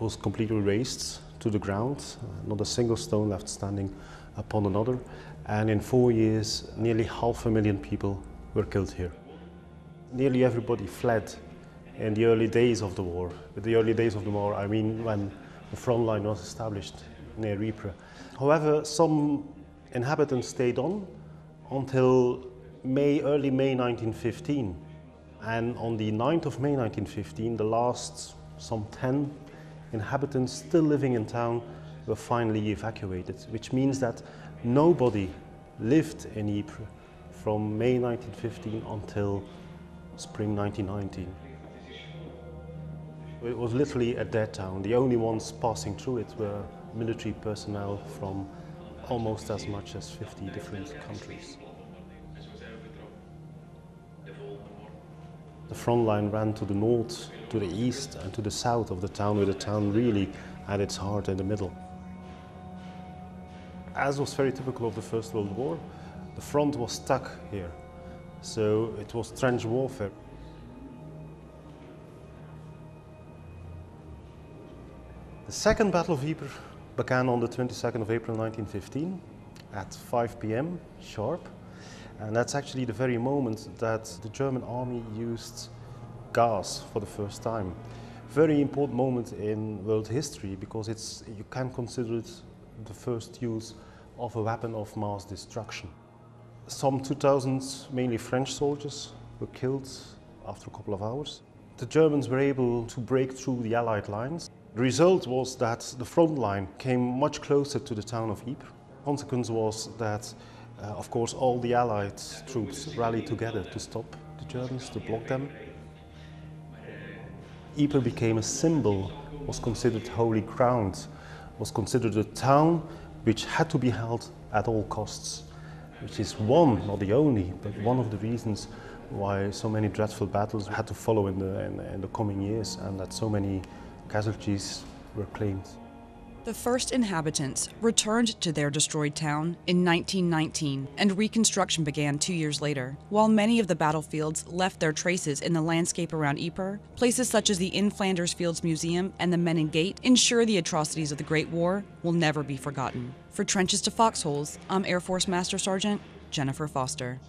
was completely razed to the ground, not a single stone left standing upon another. And in 4 years, nearly 500,000 people were killed here. Nearly everybody fled in the early days of the war. With the early days of the war, I mean when the front line was established near Ypres. However, some inhabitants stayed on until early May 1915. And on the 9th of May 1915, the last some 10 inhabitants still living in town were finally evacuated, which means that nobody lived in Ypres from May 1915 until spring 1919. It was literally a dead town. The only ones passing through it were military personnel from almost as much as 50 different countries. The front line ran to the north, to the east and to the south of the town, with the town really at its heart in the middle. As was very typical of the First World War, the front was stuck here, so it was trench warfare. The Second Battle of Ypres began on the 22nd of April 1915 at 5 p.m. sharp. And that's actually the very moment that the German army used gas for the first time. Very important moment in world history, because you can consider it the first use of a weapon of mass destruction. Some 2,000, mainly French soldiers, were killed after a couple of hours. The Germans were able to break through the Allied lines. The result was that the front line came much closer to the town of Ypres. The consequence was that of course, all the Allied troops rallied together to stop the Germans, to block them. Ypres became a symbol, was considered holy ground, was considered a town which had to be held at all costs, which is one, not the only, but one of the reasons why so many dreadful battles had to follow in the coming years, and that so many casualties were claimed. The first inhabitants returned to their destroyed town in 1919, and reconstruction began 2 years later. While many of the battlefields left their traces in the landscape around Ypres, places such as the In Flanders Fields Museum and the Menin Gate ensure the atrocities of the Great War will never be forgotten. For Trenches to Foxholes, I'm Air Force Master Sergeant Jennifer Foster.